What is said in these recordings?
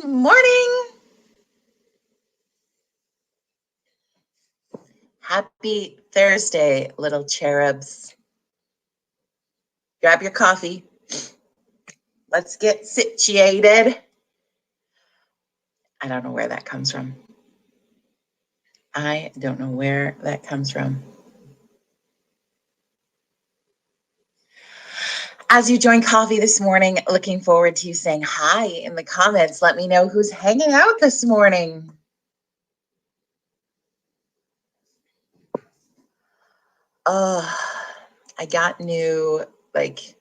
Good morning. Happy Thursday, little cherubs. Grab your coffee. Let's get situated. I don't know where that comes from. I don't know where that comes from. As you join coffee this morning, looking forward to you saying hi in the comments. Let me know who's hanging out this morning. I got new, if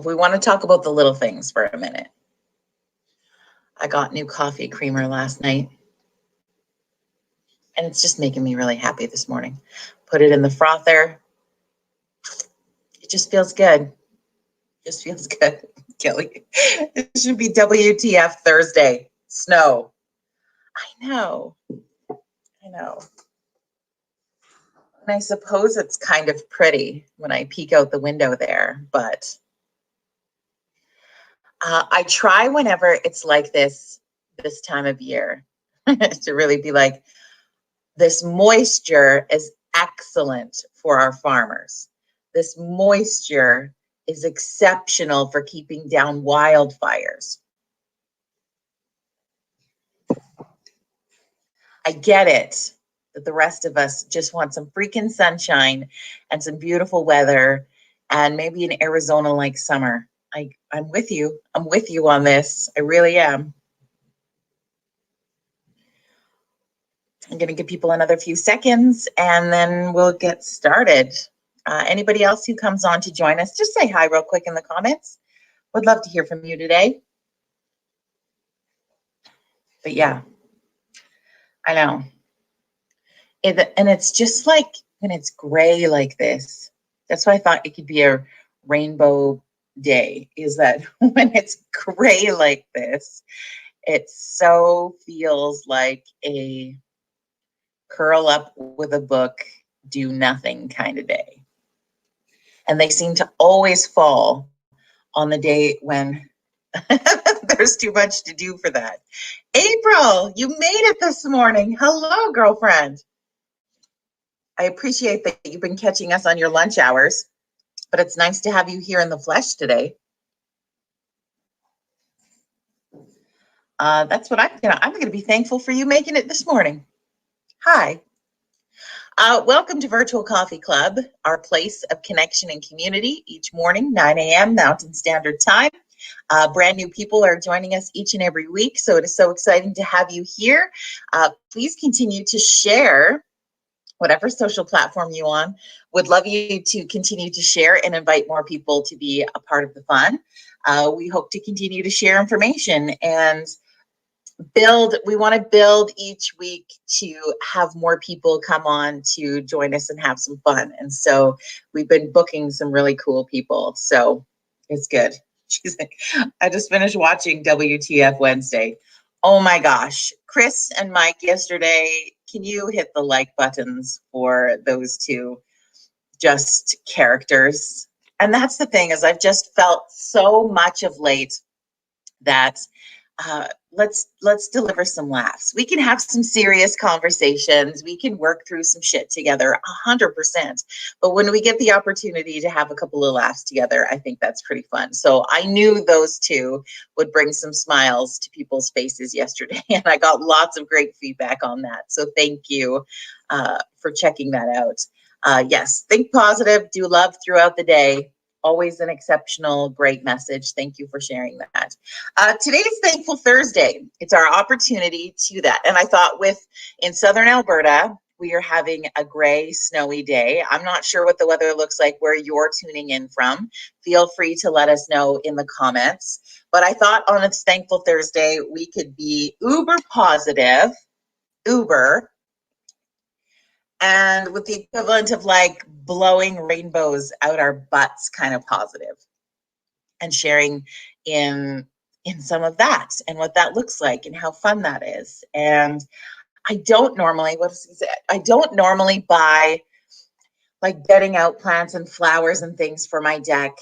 we want to talk about the little things for a minute. I got new coffee creamer last night, and it's just making me really happy this morning. Put it in the frother. It just feels good. Just feels good, Kelly. It should be WTF Thursday. Snow. I know. And I suppose it's kind of pretty when I peek out the window there, but I try whenever it's like this time of year to really be like, this moisture is excellent for our farmers. This moisture is exceptional for keeping down wildfires. I get it that the rest of us just want some freaking sunshine and some beautiful weather and maybe an Arizona-like summer. I'm with you. I'm with you on this. I really am. I'm going to give people another few seconds and then we'll get started. Anybody else who comes on to join us, just say hi real quick in the comments. Would love to hear from you today. But yeah, I know. And it's just like when it's gray like this. That's why I thought it could be a rainbow day, is that when it's gray like this, it so feels like a curl up with a book, do nothing kind of day. And they seem to always fall on the day when there's too much to do for that. April, you made it this morning. Hello, girlfriend. I appreciate that you've been catching us on your lunch hours, but it's nice to have you here in the flesh today. That's what I'm going to be thankful for you making it this morning. Hi. Welcome to Virtual Coffee Club, our place of connection and community each morning, 9 a.m. Mountain Standard Time. Brand new people are joining us each and every week, so it is so exciting to have you here. Please continue to share whatever social platform you on. Would love you to continue to share and invite more people to be a part of the fun. We hope to continue to share information and we want to build each week to have more people come on to join us and have some fun. And so we've been booking some really cool people. So it's good. She's like, I just finished watching WTF Wednesday. Oh my gosh. Chris and Mike yesterday, can you hit the like buttons for those two just characters? And that's the thing, is I've just felt so much of late that let's deliver some laughs. We can have some serious conversations. We can work through some shit together 100%. But when we get the opportunity to have a couple of laughs together, I think that's pretty fun. So I knew those two would bring some smiles to people's faces yesterday. And I got lots of great feedback on that. So thank you for checking that out. Yes, think positive, do love throughout the day. Always an exceptional, great message. Thank you for sharing that. Today is Thankful Thursday. It's our opportunity to that. And I thought in Southern Alberta, we are having a gray, snowy day. I'm not sure what the weather looks like where you're tuning in from. Feel free to let us know in the comments. But I thought on this Thankful Thursday, we could be uber positive, and with the equivalent of like blowing rainbows out our butts kind of positive, and sharing in some of that and what that looks like and how fun that is. And I don't normally buy like bedding out plants and flowers and things for my deck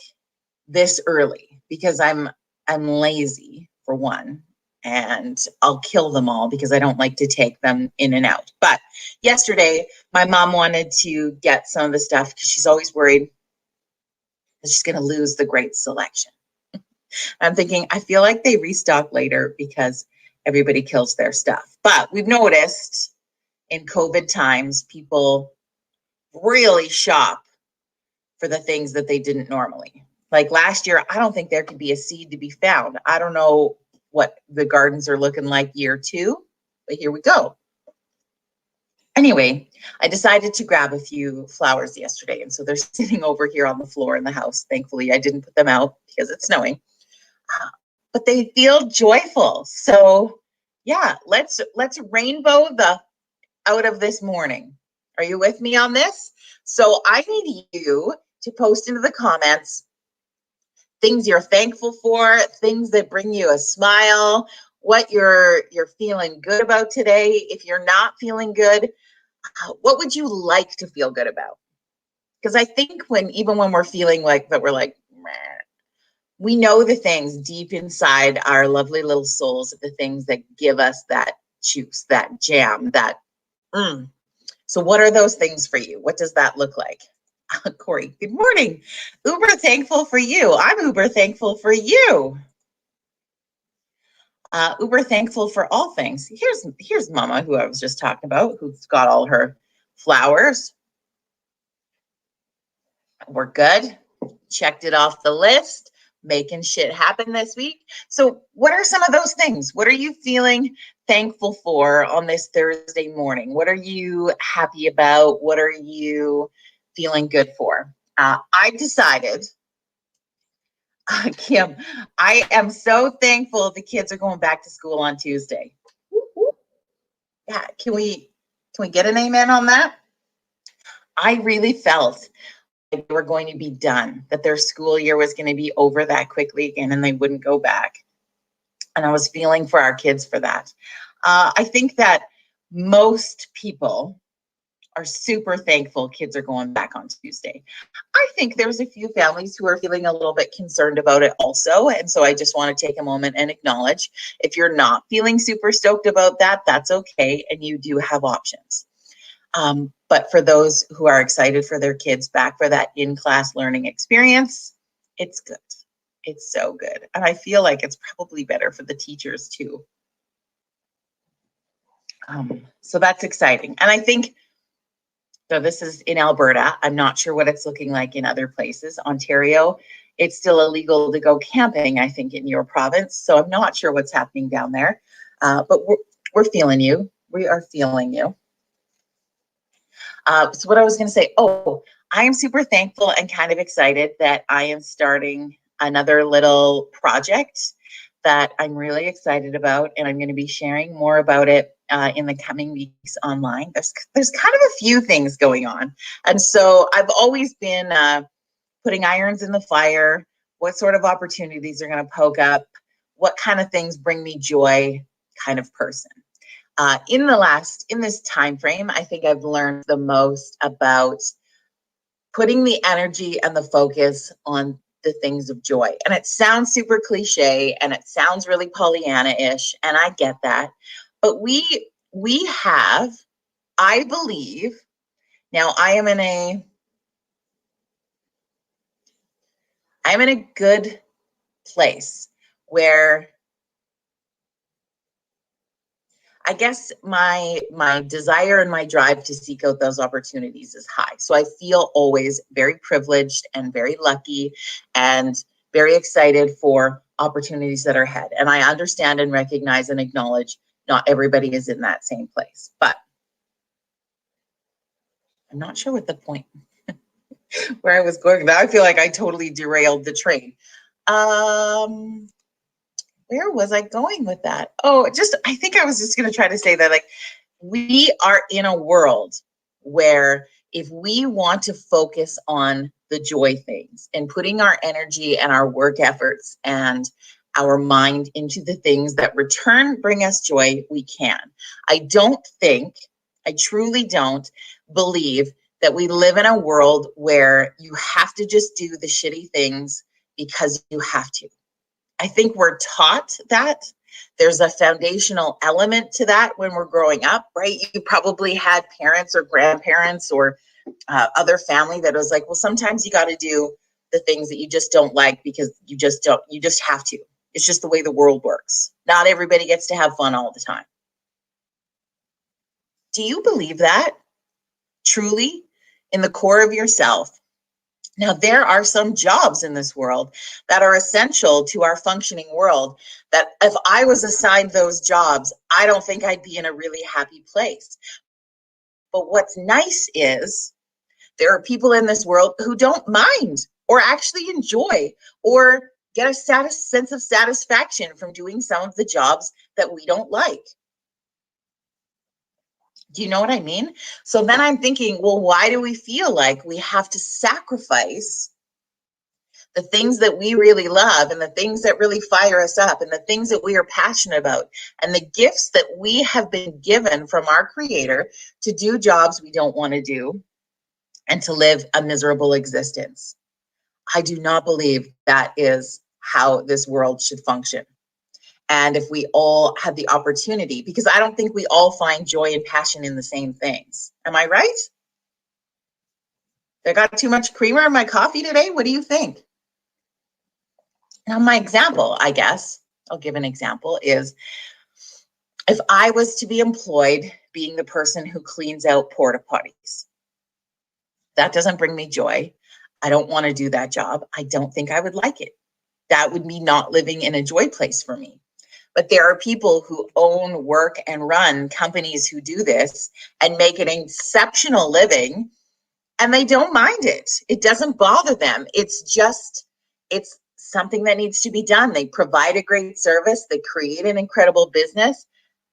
this early because I'm lazy, for one. and I'll kill them all because I don't like to take them in and out. But yesterday, my mom wanted to get some of the stuff because she's always worried that she's going to lose the great selection. I'm thinking, I feel like they restock later because everybody kills their stuff. But we've noticed in COVID times, people really shop for the things that they didn't normally. Like last year, I don't think there could be a seed to be found. I don't know what the gardens are looking like year 2, but here we go. Anyway, I decided to grab a few flowers yesterday, and so they're sitting over here on the floor in the house. Thankfully, I didn't put them out because it's snowing, but they feel joyful. So yeah, let's rainbow the out of this morning. Are you with me on this? So I need you to post into the comments things you're thankful for, things that bring you a smile, what you're feeling good about today. If you're not feeling good, what would you like to feel good about? Because I think even when we're feeling like that, we're like, meh, we know the things deep inside our lovely little souls, the things that give us that juice, that jam, that So what are those things for you? What does that look like? Corey, good morning. Uber thankful for you. I'm uber thankful for you. Uber thankful for all things. Here's Mama, who I was just talking about, who's got all her flowers. We're good. Checked it off the list. Making shit happen this week. So what are some of those things? What are you feeling thankful for on this Thursday morning? What are you happy about? What are you feeling good for? I decided, Kim, I am so thankful the kids are going back to school on Tuesday. Yeah, can we get an amen on that? I really felt they were going to be done, that their school year was going to be over that quickly again and they wouldn't go back. And I was feeling for our kids for that. I think that most people are super thankful kids are going back on Tuesday. I think there's a few families who are feeling a little bit concerned about it also. And so I just want to take a moment and acknowledge if you're not feeling super stoked about that, that's okay. And you do have options. But for those who are excited for their kids back for that in-class learning experience, it's good. It's so good. And I feel like it's probably better for the teachers too. So that's exciting. And I think, so this is in Alberta. I'm not sure what it's looking like in other places. Ontario, it's still illegal to go camping, I think, in your province. So I'm not sure what's happening down there. But we're feeling you. We are feeling you. So what I was going to say, I am super thankful and kind of excited that I am starting another little project that I'm really excited about, and I'm going to be sharing more about it in the coming weeks online. There's kind of a few things going on, and so I've always been putting irons in the fire. What sort of opportunities are going to poke up? What kind of things bring me joy? Kind of person. In this time frame, I think I've learned the most about putting the energy and the focus on the things of joy. And it sounds super cliche and it sounds really Pollyanna-ish, and I get that. But we have, I believe, now I am in a good place where I guess my desire and my drive to seek out those opportunities is high. So I feel always very privileged and very lucky and very excited for opportunities that are ahead. And I understand and recognize and acknowledge not everybody is in that same place, but I'm not sure what the point where I was going. Now I feel like I totally derailed the train. Where was I going with that? I think I was just going to try to say that, like, we are in a world where if we want to focus on the joy things and putting our energy and our work efforts and our mind into the things that bring us joy, we can. I truly don't believe that we live in a world where you have to just do the shitty things because you have to. I think we're taught that, There's a foundational element to that when we're growing up, right? You probably had parents or grandparents or other family that was like, well, sometimes you got to do the things that you just don't like because you just have to. It's just the way the world works. Not everybody gets to have fun all the time. Do you believe that truly in the core of yourself? Now, there are some jobs in this world that are essential to our functioning world that if I was assigned those jobs, I don't think I'd be in a really happy place. But what's nice is there are people in this world who don't mind or actually enjoy or get a sense of satisfaction from doing some of the jobs that we don't like. Do you know what I mean? So then I'm thinking, well, why do we feel like we have to sacrifice the things that we really love and the things that really fire us up and the things that we are passionate about and the gifts that we have been given from our Creator to do jobs we don't want to do and to live a miserable existence? I do not believe that is how this world should function. And if we all had the opportunity, because I don't think we all find joy and passion in the same things. Am I right? I got too much creamer in my coffee today? What do you think? Now, my example, I guess, I'll give an example, is if I was to be employed being the person who cleans out porta potties, that doesn't bring me joy. I don't want to do that job. I don't think I would like it. That would be not living in a joy place for me. But there are people who own, work, and run companies who do this and make an exceptional living, and they don't mind it. It doesn't bother them. It's something that needs to be done. They provide a great service. They create an incredible business.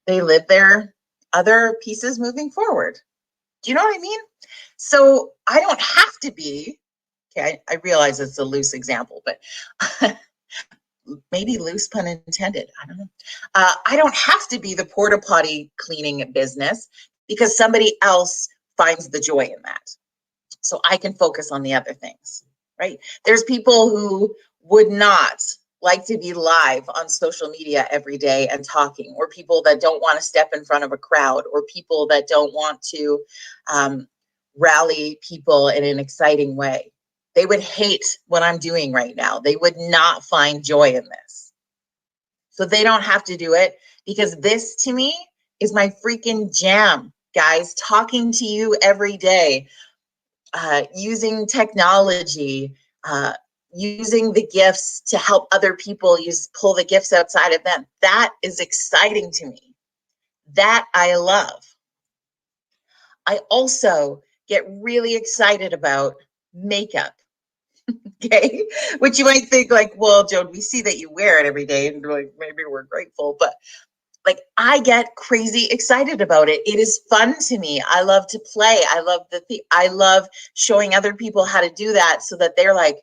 They live their other pieces moving forward. Do you know what I mean? So I don't have to be, okay, I realize it's a loose example, but maybe loose pun intended. I don't know. I don't have to be the porta potty cleaning business because somebody else finds the joy in that. So I can focus on the other things, right? There's people who would not like to be live on social media every day and talking, or people that don't want to step in front of a crowd, or people that don't want to rally people in an exciting way. They would hate what I'm doing right now. They would not find joy in this. So they don't have to do it, because this to me is my freaking jam, guys. Talking to you every day, using technology, using the gifts to help other people pull the gifts outside of them. That is exciting to me. That I love. I also get really excited about makeup. Okay, which you might think like, well, Joan, we see that you wear it every day, and like maybe we're grateful, but like I get crazy excited about it. It is fun to me. I love to play. I love I love showing other people how to do that so that they're like,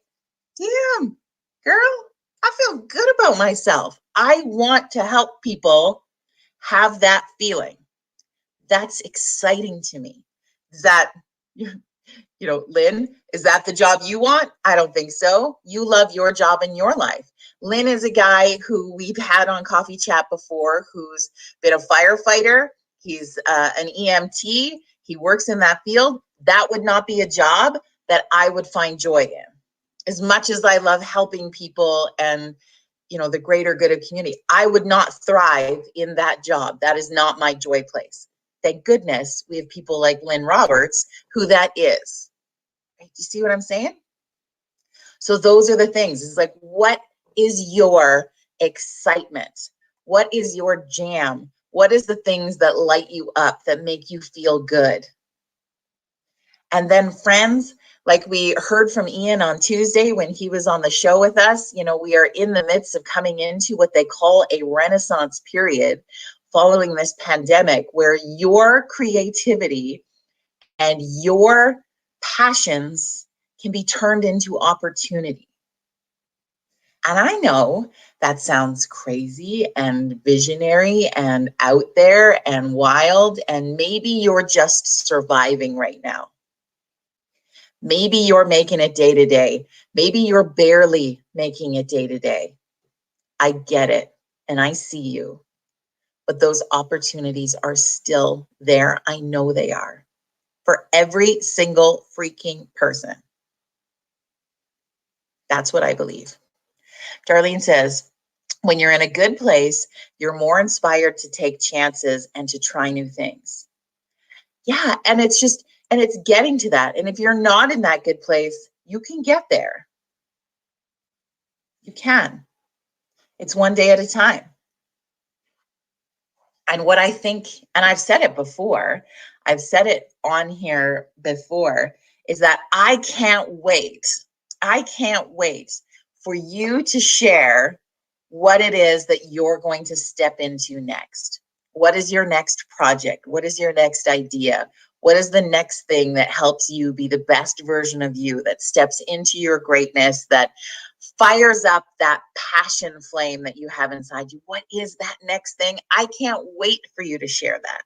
damn, girl, I feel good about myself. I want to help people have that feeling. That's exciting to me. Is that, Lynn, is that the job you want? I don't think so. You love your job in your life. Lynn is a guy who we've had on Coffee Chat before, who's been a firefighter. He's an EMT. He works in that field. That would not be a job that I would find joy in. As much as I love helping people and, the greater good of community, I would not thrive in that job. That is not my joy place. Thank goodness we have people like Lynn Roberts who that is. Do you see what I'm saying? So those are the things. It's like, what is your excitement? What is your jam? What is the things that light you up, that make you feel good? And then friends, like we heard from Ian on Tuesday when he was on the show with us, we are in the midst of coming into what they call a renaissance period following this pandemic, where your creativity and your passions can be turned into opportunity. And I know that sounds crazy and visionary and out there and wild, and maybe you're just surviving right now. Maybe you're making it day to day. Maybe you're barely making it day to day. I get it. and I see you, but those opportunities are still there. I know they are for every single freaking person. That's what I believe. Darlene says, when you're in a good place, you're more inspired to take chances and to try new things. Yeah, and it's getting to that. And if you're not in that good place, you can get there. You can. It's one day at a time. And what I think, and I've said it before, I've said it on here before, is that I can't wait. I can't wait for you to share what it is that you're going to step into next. What is your next project? What is your next idea? What is the next thing that helps you be the best version of you, that steps into your greatness, that fires up that passion flame that you have inside you? What is that next thing? I can't wait for you to share that.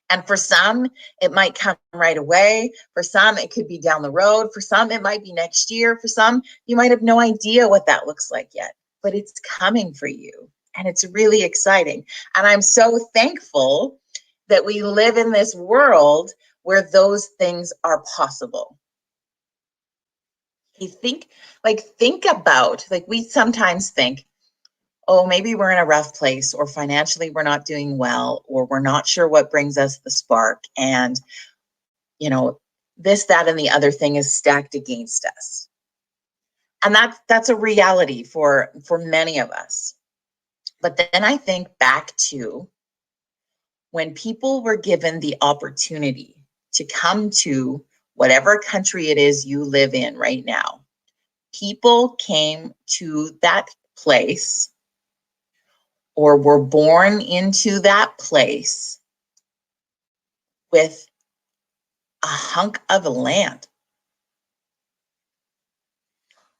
And for some, it might come right away. For some, it could be down the road. For some, it might be next year. For some, you might have no idea what that looks like yet, but it's coming for you. And it's really exciting. And I'm so thankful that we live in this world where those things are possible. You think about, like, we sometimes think, oh, maybe we're in a rough place, or financially we're not doing well, or we're not sure what brings us the spark. And, this, that, and the other thing is stacked against us. And that's a reality for many of us. But then I think back to when people were given the opportunity to come to whatever country it is you live in right now. People came to that place or were born into that place with a hunk of land.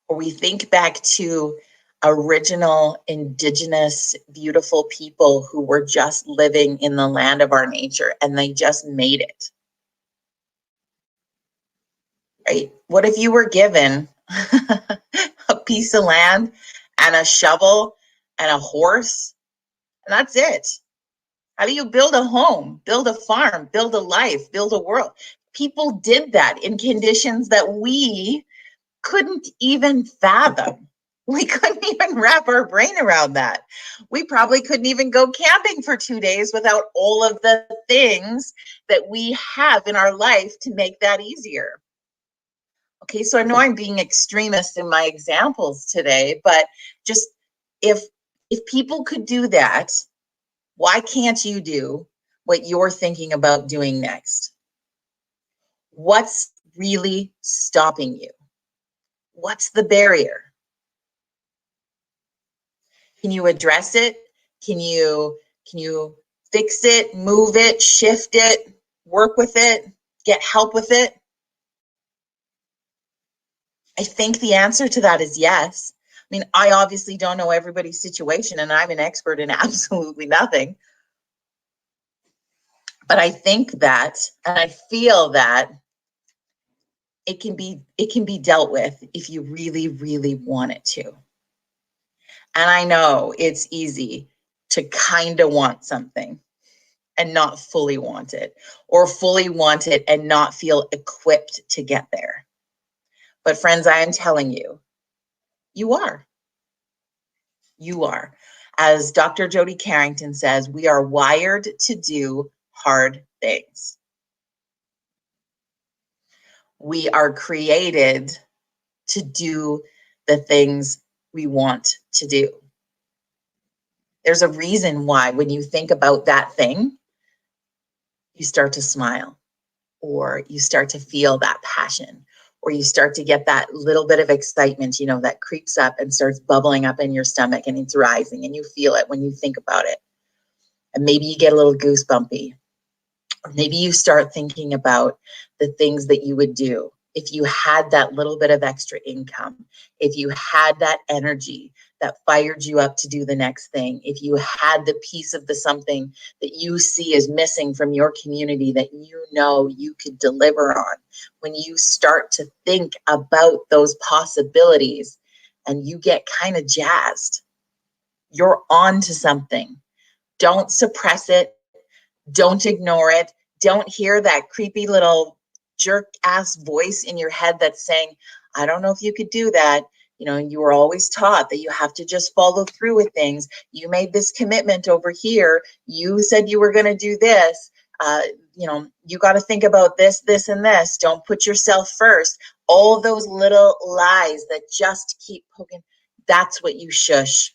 Or we think back to original, indigenous, beautiful people who were just living in the land of our nature and they just made it. Right? What if you were given a piece of land and a shovel and a horse, and that's it? How do you build a home, build a farm, build a life, build a world? People did that in conditions that we couldn't even fathom. We couldn't even wrap our brain around that. We probably couldn't even go camping for 2 days without all of the things that we have in our life to make that easier. Okay, so I know I'm being extremist in my examples today, but just if people could do that, why can't you do what you're thinking about doing next? What's really stopping you? What's the barrier? Can you address it? Can you fix it, move it, shift it, work with it, get help with it? I think the answer to that is yes. I mean, I obviously don't know everybody's situation and I'm an expert in absolutely nothing. But I think that, and I feel that it can be dealt with if you really, really want it to. And I know it's easy to kind of want something and not fully want it, or fully want it and not feel equipped to get there. But friends, I am telling you, you are. You are. As Dr. Jody Carrington says, we are wired to do hard things. We are created to do the things we want to do. There's a reason why when you think about that thing, you start to smile, or you start to feel that passion, or you start to get that little bit of excitement, that creeps up and starts bubbling up in your stomach, and it's rising and you feel it when you think about it. And maybe you get a little goosebumpy, or maybe you start thinking about the things that you would do if you had that little bit of extra income, if you had that energy that fired you up to do the next thing, if you had the piece of the something that you see is missing from your community that you could deliver on. When you start to think about those possibilities and you get kind of jazzed, You're on to something. Don't suppress it. Don't ignore it. Don't hear that creepy little jerk ass voice in your head that's saying, I don't know if you could do that. You know, you were always taught that you have to just follow through with things. You made this commitment over here. You said you were going to do this. You got to think about this, this, and this. Don't put yourself first. All those little lies that just keep poking. That's what you shush.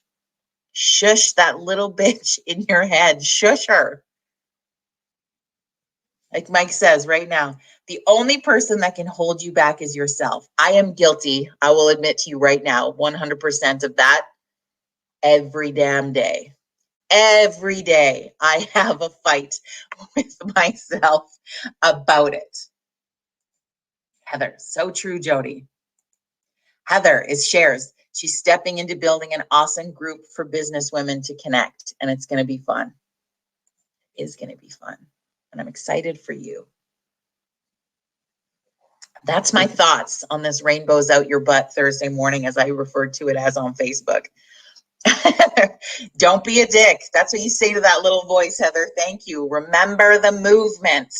Shush that little bitch in your head. Shush her. Like Mike says right now, the only person that can hold you back is yourself. I am guilty. I will admit to you right now, 100% of that every damn day. Every day I have a fight with myself about it. Heather, so true, Jody. Heather is shares. She's stepping into building an awesome group for business women to connect, and it's going to be fun. It is going to be fun, and I'm excited for you. That's my thoughts on this Rainbows Out Your Butt Thursday morning, as I referred to it as on Facebook. Don't be a dick. That's what you say to that little voice, Heather. Thank you. Remember the movement.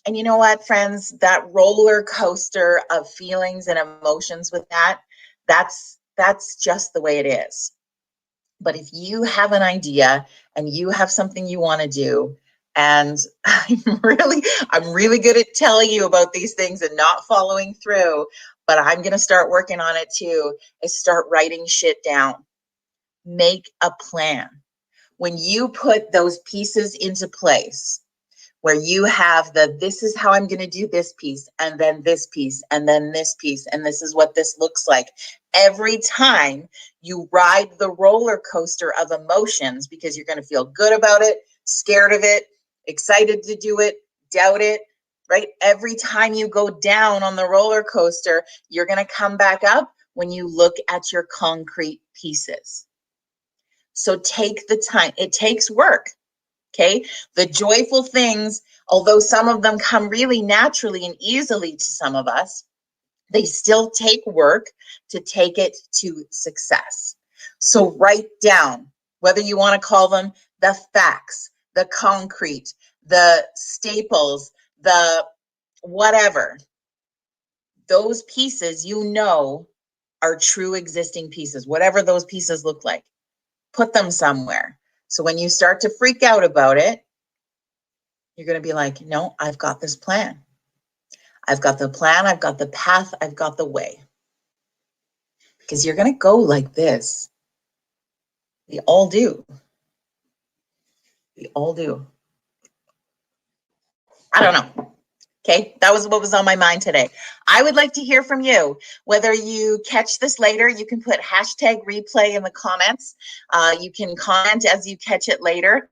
And you know what, friends? That roller coaster of feelings and emotions with that's just the way it is. But if you have an idea and you have something you want to do, and I'm really good at telling you about these things and not following through, but I'm going to start working on it too, is start writing shit down. Make a plan. When you put those pieces into place, where you have this is how I'm going to do this piece, and then this piece, and then this piece, and this is what this looks like. Every time you ride the roller coaster of emotions, because you're going to feel good about it, scared of it, excited to do it, doubt it, right? Every time you go down on the roller coaster, you're going to come back up when you look at your concrete pieces. So take the time. It takes work. Okay, the joyful things, although some of them come really naturally and easily to some of us, they still take work to take it to success. So write down, whether you want to call them the facts, the concrete, the staples, the whatever. Those pieces, are true existing pieces, whatever those pieces look like. Put them somewhere. So when you start to freak out about it, you're going to be like, no, I've got this plan. I've got the plan. I've got the path. I've got the way. Because you're going to go like this. We all do. We all do. I don't know. Okay, that was what was on my mind today. I would like to hear from you. Whether you catch this later, you can put #replay in the comments. You can comment as you catch it later.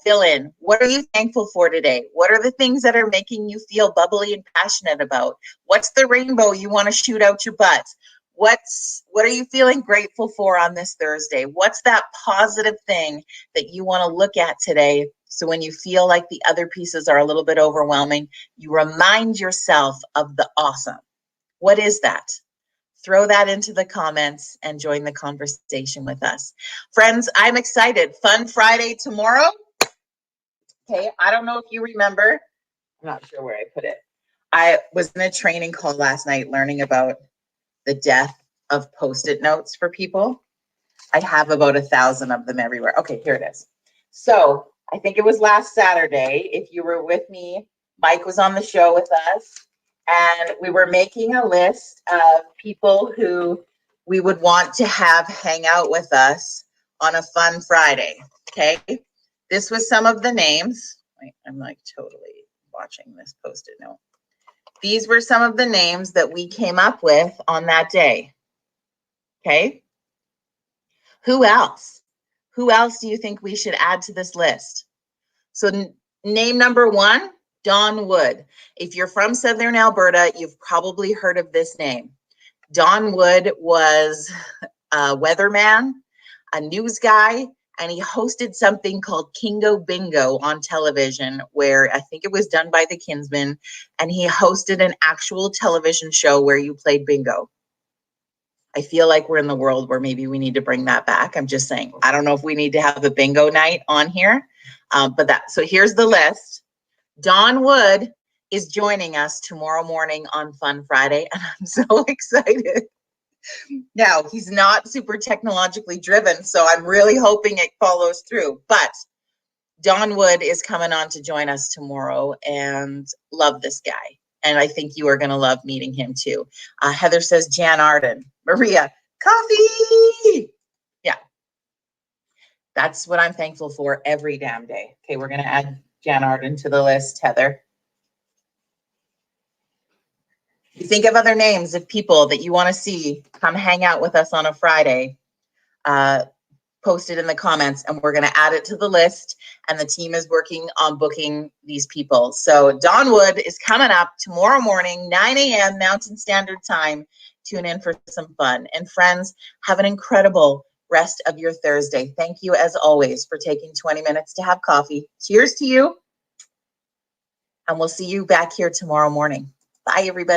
Fill in. What are you thankful for today? What are the things that are making you feel bubbly and passionate about? What's the rainbow you want to shoot out your butt? What are you feeling grateful for on this Thursday? What's that positive thing that you want to look at today? So when you feel like the other pieces are a little bit overwhelming, you remind yourself of the awesome. What is that? Throw that into the comments and join the conversation with us. Friends, I'm excited. Fun Friday tomorrow. Okay, I don't know if you remember. I'm not sure where I put it. I was in a training call last night learning about the death of Post-it notes for people. I have about 1,000 of them everywhere. Okay, here it is. So I think it was last Saturday. If you were with me, Mike was on the show with us, and we were making a list of people who we would want to have hang out with us on a fun Friday. Okay, this was some of the names. Wait, I'm like totally watching this Post-it note. These were some of the names that we came up with on that day. Okay. Who else? Who else do you think we should add to this list? So name number 1, Don Wood. If you're from Southern Alberta, you've probably heard of this name. Don Wood was a weatherman, a news guy, and he hosted something called Kingo Bingo on television, where I think it was done by the Kinsmen, and he hosted an actual television show where you played bingo. I feel like we're in the world where maybe we need to bring that back. I'm just saying, I don't know if we need to have a bingo night on here, so here's the list. Don Wood is joining us tomorrow morning on Fun Friday, and I'm so excited. Now, he's not super technologically driven, so I'm really hoping it follows through, but Don Wood is coming on to join us tomorrow, and love this guy. And I think you are going to love meeting him too. Heather says, Jan Arden. Maria, coffee. Yeah. That's what I'm thankful for every damn day. Okay, we're going to add Jan Arden to the list, Heather. You think of other names of people that you want to see come hang out with us on a Friday, post it in the comments, and we're going to add it to the list, and the team is working on booking these people. So Don Wood is coming up tomorrow morning, 9 a.m. Mountain Standard Time. Tune in for some fun. And friends, have an incredible rest of your Thursday. Thank you, as always, for taking 20 minutes to have coffee. Cheers to you, and we'll see you back here tomorrow morning. Bye, everybody.